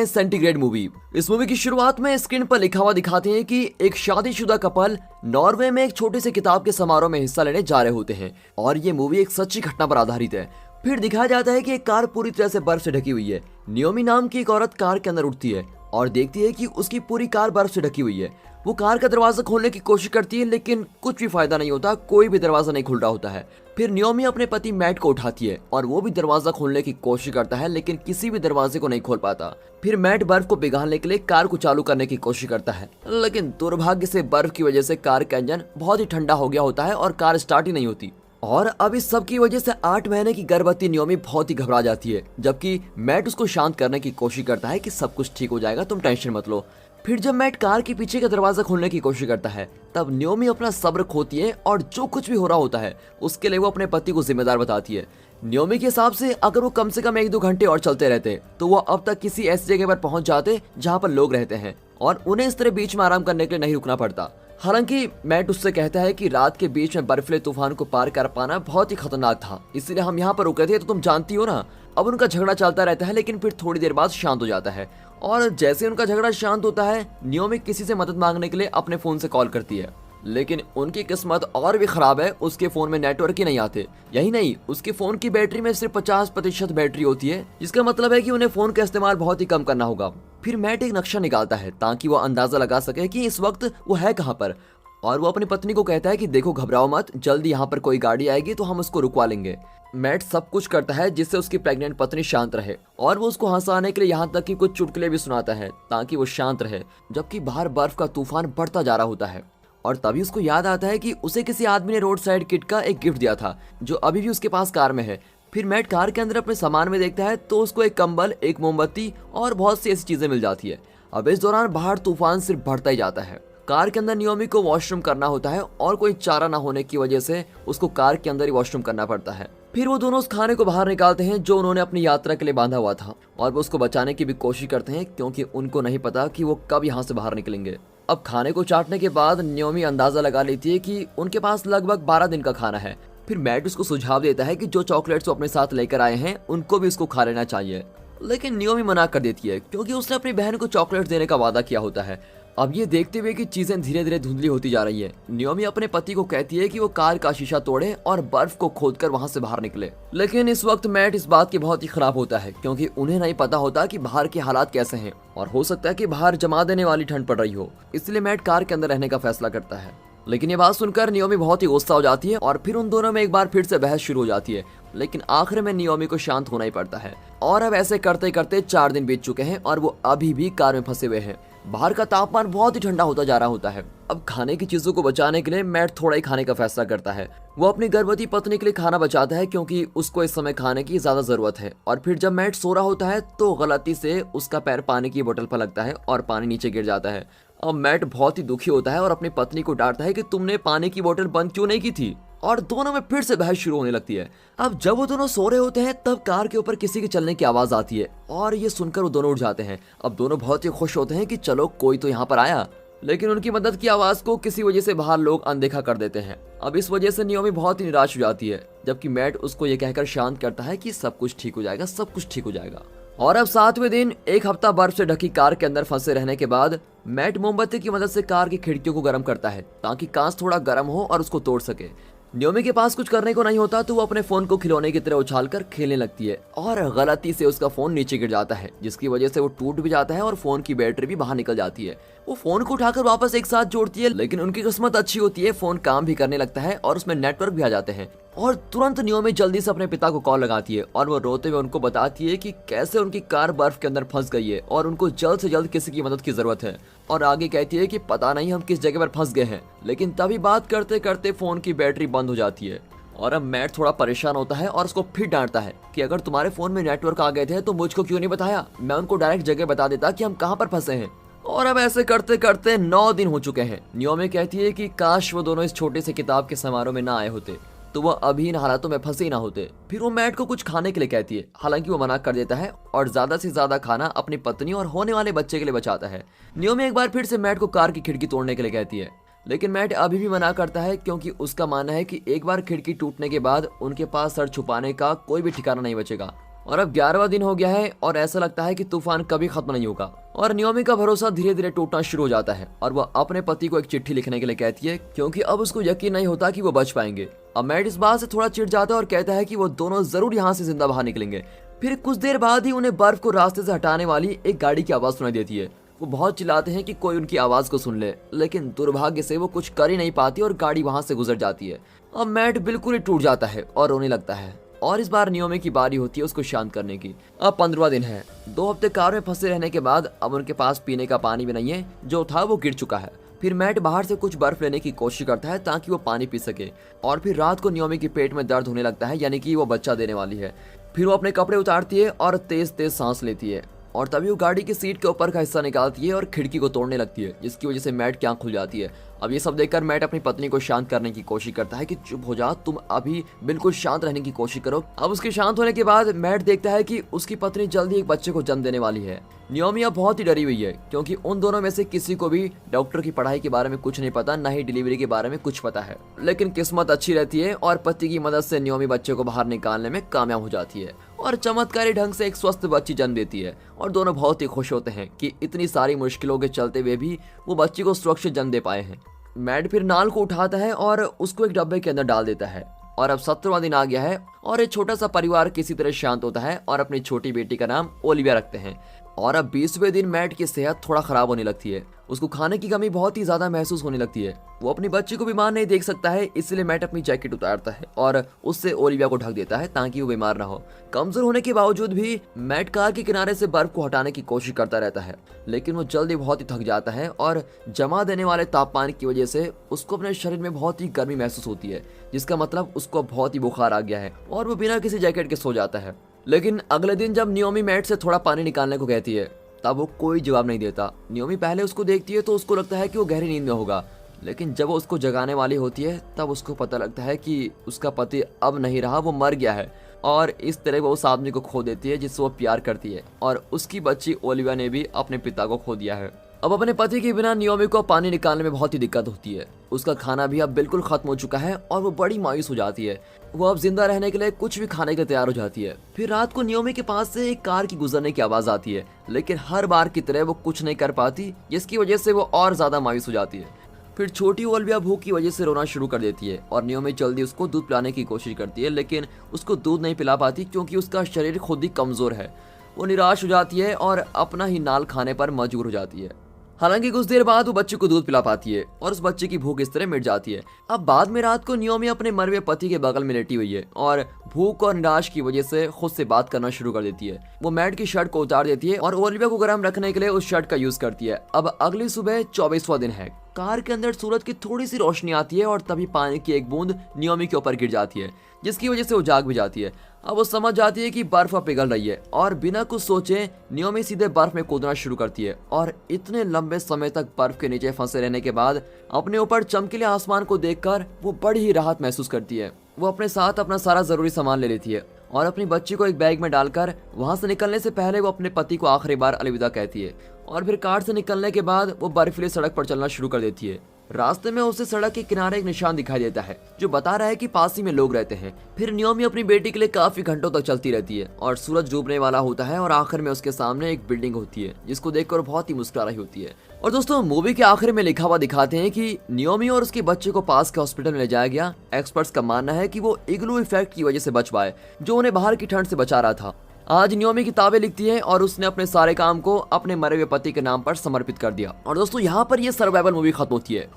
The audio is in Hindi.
हैं सेंटीग्रेड मूवी। इस मूवी की शुरुआत में स्क्रीन पर लिखा हुआ दिखाते हैं कि एक शादीशुदा कपल नॉर्वे में एक छोटे से किताब के समारोह में हिस्सा लेने जा रहे होते हैं और ये मूवी एक सच्ची घटना पर आधारित है। फिर दिखाया जाता है कि एक कार पूरी तरह से बर्फ से ढकी हुई है। नियोमी नाम की एक औरत कार के अंदर उठती है और देखती है कि उसकी पूरी कार बर्फ से ढकी हुई है। वो कार का दरवाजा खोलने की कोशिश करती है लेकिन कुछ भी फायदा नहीं होता, कोई भी दरवाजा नहीं खुल रहा होता है। फिर नियोमी अपने पति मैट को उठाती है और वो भी दरवाजा खोलने की कोशिश करता है लेकिन किसी भी दरवाजे को नहीं खोल पाता। फिर मैट बर्फ को पिघालने के लिए कार को चालू करने की कोशिश करता है लेकिन दुर्भाग्य से बर्फ की वजह से कार का इंजन बहुत ही ठंडा हो गया होता है और कार स्टार्ट ही नहीं होती। और अब इस सब की वजह से 8 महीने की गर्भवती नियोमी बहुत ही घबरा जाती है, जबकि मैट उसको शांत करने की कोशिश करता है कि सब कुछ ठीक हो जाएगा, तुम टेंशन मत लो। फिर जब मैट कार के पीछे का दरवाजा खोलने की कोशिश करता है तब नियोमी अपना सब्र खोती है और जो कुछ भी हो रहा होता है उसके लिए वो अपने पति को जिम्मेदार बताती है। नियोमी के हिसाब से अगर वो कम से कम 1-2 घंटे और चलते रहते तो वो अब तक किसी ऐसी जगह पर पहुंच जाते जहां पर लोग रहते हैं और उन्हें इस तरह बीच में आराम करने के लिए नहीं रुकना पड़ता। हालांकि मैट उससे कहता है कि रात के बीच में बर्फीले तूफान को पार कर पाना बहुत ही खतरनाक था, इसलिए हम यहाँ पर रुके थे, तो तुम जानती हो ना। अब उनका झगड़ा चलता रहता है लेकिन फिर थोड़ी देर बाद शांत हो जाता है और जैसे उनका झगड़ा शांत होता है नियोमी किसी से मदद मांगने के लिए अपने फोन से कॉल करती है, लेकिन उनकी किस्मत और भी खराब है, उसके फोन में नेटवर्क ही नहीं आते। यही नहीं, उसके फोन की बैटरी में सिर्फ 50% बैटरी होती है, जिसका मतलब है कि उन्हें फोन का इस्तेमाल बहुत ही कम करना होगा। फिर मैट एक नक्शा निकालता है ताकि वो अंदाजा लगा सके कि इस वक्त वो है कहाँ पर और वो अपनी पत्नी को कहता है कि देखो घबराओ मत, जल्दी यहाँ पर कोई गाड़ी आएगी तो हम उसको रुकवा लेंगे। मैट सब कुछ करता है जिससे उसकी प्रेग्नेंट पत्नी शांत रहे और वो उसको हंसाने के लिए यहाँ तक कि कुछ चुटकुले भी सुनाता है ताकि वो शांत रहे, जबकि बाहर बर्फ का तूफान बढ़ता जा रहा होता है। और तभी उसको याद आता है कि उसे किसी आदमी ने रोड साइड किट का एक गिफ्ट दिया था जो अभी भी उसके पास कार में है। फिर मैट कार के अंदर अपने सामान में देखता है तो उसको एक कंबल, एक मोमबत्ती और बहुत सी ऐसी चीजें मिल जाती है। अब इस दौरान बाहर तूफान सिर्फ बढ़ता ही जाता है। कार के अंदर नियोमी को वॉशरूम करना होता है और कोई चारा ना होने की वजह से उसको कार के अंदर ही वॉशरूम करना पड़ता है। फिर वो दोनों उस खाने को बाहर निकालते हैं जो उन्होंने अपनी यात्रा के लिए बांधा हुआ था और वो उसको बचाने की भी कोशिश करते हैं क्योंकि उनको नहीं पता कि वो कब यहाँ से बाहर निकलेंगे। अब खाने को चाटने के बाद नियोमी अंदाजा लगा लेती है कि उनके पास लगभग 12 दिन का खाना है। फिर मैट उसको सुझाव देता है कि जो चॉकलेट्स वो अपने साथ लेकर आए हैं उनको भी उसको खा लेना चाहिए, लेकिन नियोमी मना कर देती है क्योंकि उसने अपनी बहन को चॉकलेट्स देने का वादा किया होता है। अब ये देखते हुए कि चीजें धीरे धीरे धुंधली होती जा रही है, नियोमी अपने पति को कहती है कि वो कार का शीशा तोड़े और बर्फ को खोदकर वहां से बाहर निकले। लेकिन इस वक्त मैट इस बात की बहुत ही खराब होता है क्योंकि उन्हें नहीं पता होता कि बाहर के हालात कैसे हैं और हो सकता है कि बाहर जमा देने वाली ठंड पड़ रही हो, इसलिए मैट कार के अंदर रहने का फैसला करता है। लेकिन ये बात सुनकर नियोमी बहुत ही गुस्सा हो जाती है और फिर उन दोनों में एक बार फिर से बहस शुरू हो जाती है, लेकिन आखिर में नियोमी को शांत होना ही पड़ता है। और अब ऐसे करते करते 4 दिन बीत चुके हैं और वो अभी भी कार में फंसे हुए हैं। बाहर का तापमान बहुत ही ठंडा होता जा रहा होता है। अब खाने की चीजों को बचाने के लिए मैट थोड़ा ही खाने का फैसला करता है। वो अपनी गर्भवती पत्नी के लिए खाना बचाता है क्योंकि उसको इस समय खाने की ज्यादा जरूरत है। और फिर जब मैट सो रहा होता है तो गलती से उसका पैर पानी की बोतल पर लगता है और पानी नीचे गिर जाता है। अब मैट बहुत ही दुखी होता है और अपनी पत्नी को डांटता है कि तुमने पानी की बोतल बंद क्यों नहीं की थी, और दोनों में फिर से बहस शुरू होने लगती है। अब जब वो दोनों सो रहे होते हैं तब कार के ऊपर किसी के चलने की आवाज आती है और ये सुनकर वो दोनों उठ जाते हैं। अब दोनों बहुत ही खुश होते हैं कि चलो कोई तो यहाँ पर आया, लेकिन उनकी मदद की आवाज को किसी वजह से बाहर लोग अनदेखा कर देते हैं। अब इस वजह से नियोमी बहुत ही निराश हो जाती है, जबकि मैट उसको ये कहकर शांत करता है कि सब कुछ ठीक हो जाएगा, सब कुछ ठीक हो जाएगा। और अब 7वें दिन 1 हफ्ता बर्फ से ढकी कार के अंदर फंसे रहने के बाद मैट मोमबत्ती की मदद से कार की खिड़कियों को गर्म करता है ताकि कांच थोड़ा गर्म हो और उसको तोड़ सके। नियोमी के पास कुछ करने को नहीं होता तो वो अपने फोन को खिलौने की तरह उछालकर खेलने लगती है और गलती से उसका फोन नीचे गिर जाता है, जिसकी वजह से वो टूट भी जाता है और फोन की बैटरी भी बाहर निकल जाती है। वो फोन को उठाकर वापस एक साथ जोड़ती है, लेकिन उनकी किस्मत अच्छी होती है, फोन काम भी करने लगता है और उसमें नेटवर्क भी आ जाते हैं। और तुरंत नियोमी जल्दी से अपने पिता को कॉल लगाती है और वो रोते हुए उनको बताती है कि कैसे उनकी कार बर्फ के अंदर फंस गई है और उनको जल्द से जल्द किसी की मदद की जरूरत है। और आगे कहती है कि पता नहीं हम किस जगह पर फंस गए हैं, लेकिन तभी बात करते करते फोन की बैटरी बंद हो जाती है। और अब मैट थोड़ा परेशान होता है और उसको फिर डांटता है कि अगर तुम्हारे फोन में नेटवर्क आ गए थे तो मुझको क्यों नहीं बताया, मैं उनको डायरेक्ट जगह बता देता कि हम कहाँ पर फंसे हैं। और अब ऐसे करते करते 9 दिन हो चुके हैं। नियोमी कहती है कि काश वो दोनों इस छोटे से किताब के समारोह में ना आए होते तो वो अभी इन हालातों में फंसे ही ना होते। फिर वो मैट को कुछ खाने के लिए कहती है, हालांकि वो मना कर देता है और ज्यादा से ज्यादा खाना अपनी पत्नी और होने वाले बच्चे के लिए बचाता है। नियोमी एक बार फिर से मैट को कार की खिड़की तोड़ने के लिए कहती है, लेकिन मैट अभी भी मना करता है क्योंकि उसका मानना है कि एक बार खिड़की टूटने के बाद उनके पास सर छुपाने का कोई भी ठिकाना नहीं बचेगा। और अब 11वां दिन हो गया है और ऐसा लगता है कि तूफान कभी खत्म नहीं होगा। और नियोमी का भरोसा धीरे धीरे टूटना शुरू हो जाता है और वह अपने पति को एक चिट्ठी लिखने के लिए कहती है, क्योंकि अब उसको यकीन नहीं होता कि वो बच पाएंगे। अब मैट इस बात से थोड़ा चिढ़ जाता है और कहता है कि वो दोनों जरूर यहाँ से जिंदा बाहर निकलेंगे। फिर कुछ देर बाद ही उन्हें बर्फ को रास्ते से हटाने वाली एक गाड़ी की आवाज सुनाई देती है। वो बहुत चिल्लाते हैं कि कोई उनकी आवाज को सुन ले, लेकिन दुर्भाग्य से वो कुछ कर ही नहीं पाती और गाड़ी वहां से गुजर जाती है। अब मैट बिल्कुल ही टूट जाता है और रोने लगता है और इस बार नियोमी की बारी होती है उसको शांत करने की। अब 15वां दिन है। 2 हफ्ते कार में फंसे रहने के बाद अब उनके पास पीने का पानी भी नहीं है, जो था वो गिर चुका है। फिर मैट बाहर से कुछ बर्फ लेने की कोशिश करता है ताकि वो पानी पी सके। और फिर रात को नियोमी के पेट में दर्द होने लगता है, यानी कि वो बच्चा देने वाली है। फिर वो अपने कपड़े उतारती है और तेज तेज सांस लेती है और तभी वो गाड़ी की सीट के ऊपर का हिस्सा निकालती है और खिड़की को तोड़ने लगती है, जिसकी वजह से मैट की आंख खुल जाती है। अब ये सब देखकर मैट अपनी पत्नी को शांत करने की कोशिश करता है कि चुप हो जा, तुम अभी बिल्कुल शांत रहने की कोशिश करो। अब उसके शांत होने के बाद मैट देखता है कि उसकी पत्नी जल्दी एक बच्चे को जन्म देने वाली है। नियोमी अब बहुत ही डरी हुई है, क्योंकि उन दोनों में से किसी को भी डॉक्टर की पढ़ाई के बारे में कुछ नहीं पता, न ही डिलीवरी के बारे में कुछ पता है। लेकिन किस्मत अच्छी रहती है और पति की मदद से नियोमी बच्चे को बाहर निकालने में कामयाब हो जाती है और चमत्कारी ढंग से एक स्वस्थ बच्ची जन्म देती है। और दोनों बहुत ही खुश होते हैं कि इतनी सारी मुश्किलों के चलते हुए भी वो बच्ची को सुरक्षित जन्म दे पाए हैं। मैट फिर नाल को उठाता है और उसको एक डब्बे के अंदर डाल देता है। और अब 17वां दिन आ गया है और एक छोटा सा परिवार किसी तरह शांत होता है और अपनी छोटी बेटी का नाम ओलिविया रखते हैं। और अब 20वें दिन मैट की सेहत थोड़ा खराब होने लगती है। उसको खाने की कमी बहुत ही ज्यादा महसूस होने लगती है। वो अपनी बच्ची को बीमार नहीं देख सकता है, इसलिए मैट अपनी जैकेट उतारता है और उससे ओलिविया को ढक देता है ताकि वो बीमार ना हो। कमजोर होने के बावजूद भी मैट कार के किनारे से बर्फ को हटाने की कोशिश करता रहता है, लेकिन वो जल्दी बहुत ही थक जाता है और जमा देने वाले तापमान की वजह से उसको अपने शरीर में बहुत ही गर्मी महसूस होती है, जिसका मतलब उसको बहुत ही बुखार आ गया है और वो बिना किसी जैकेट के सो जाता है। लेकिन अगले दिन जब नियोमी मैट से थोड़ा पानी निकालने को कहती है, तब वो कोई जवाब नहीं देता। नियोमी पहले उसको देखती है तो उसको लगता है कि वो गहरी नींद में होगा, लेकिन जब वो उसको जगाने वाली होती है तब उसको पता लगता है कि उसका पति अब नहीं रहा, वो मर गया है। और इस तरह वो उस आदमी को खो देती है जिससे वो प्यार करती है और उसकी बच्ची ओलिविया ने भी अपने पिता को खो दिया है। अब अपने पति के बिना नियोमी को पानी निकालने में बहुत ही दिक्कत होती है। उसका खाना भी अब बिल्कुल खत्म हो चुका है और वो बड़ी मायूस हो जाती है। वो अब जिंदा रहने के लिए कुछ भी खाने के लिए तैयार हो जाती है। फिर रात को नियोमी के पास से एक कार की गुजरने की आवाज आती है, लेकिन हर बार की तरह वो कुछ नहीं कर पाती, जिसकी वजह से वो और ज्यादा मायूस हो जाती है। फिर छोटी ओलिविया भूख की वजह से रोना शुरू कर देती है और नियोमी जल्दी उसको दूध पिलाने की कोशिश करती है, लेकिन उसको दूध नहीं पिला पाती क्योंकि उसका शरीर खुद ही कमजोर है। वो निराश हो जाती है और अपना ही नाल खाने पर मजबूर हो जाती है। हालांकि कुछ देर बाद वो बच्चे को दूध पिला पाती है और उस बच्चे की भूख इस तरह मिट जाती है। अब बाद में रात को नियोमी अपने मरे हुए पति के बगल में लेटी हुई है और भूख और निराश की वजह से खुद से बात करना शुरू कर देती है। वो मैट की शर्ट को उतार देती है और ओलिविया को गर्म रखने के लिए उस शर्ट का यूज करती है। अब अगली सुबह 24वां दिन है। कार के अंदर सूरज की थोड़ी सी रोशनी आती है और तभी पानी की एक बूंद नियोमी के ऊपर गिर जाती है, जिसकी वजह से वो जाग भी जाती है। अब वो समझ जाती है कि बर्फ अब पिघल रही है और बिना कुछ सोचे नियोमी सीधे बर्फ में कूदना शुरू करती है। और इतने लंबे समय तक बर्फ के नीचे फंसे रहने के बाद अपने ऊपर चमकीले आसमान को देखकर वो बड़ी ही राहत महसूस करती है। वो अपने साथ अपना सारा जरूरी सामान ले लेती है और अपनी बच्ची को एक बैग में डालकर वहां से निकलने से पहले वो अपने पति को आखिरी बार अलविदा कहती है। और फिर कार से निकलने के बाद वो बर्फीली सड़क पर चलना शुरू कर देती है। रास्ते में उसे सड़क के किनारे एक निशान दिखाई देता है जो बता रहा है कि पास ही में लोग रहते हैं। फिर नियोमी अपनी बेटी के लिए काफी घंटों तक चलती रहती है और सूरज डूबने वाला होता है और आखिर में उसके सामने एक बिल्डिंग होती है, जिसको देखकर बहुत ही मुस्कुरा रही होती है। और दोस्तों, मूवी के आखिर में लिखा हुआ दिखाते हैं कि नियोमी और उसके बच्चे को पास के हॉस्पिटल में ले जाया गया। एक्सपर्ट्स का मानना है कि वो इग्लू इफेक्ट की वजह से बच पाए, जो उन्हें बाहर की ठंड से बचा रहा था। आज नियोमी किताबें लिखती है और उसने अपने सारे काम को अपने मरे हुए पति के नाम पर समर्पित कर दिया। और दोस्तों, यहाँ पर ये सर्वाइवल मूवी खत्म होती है।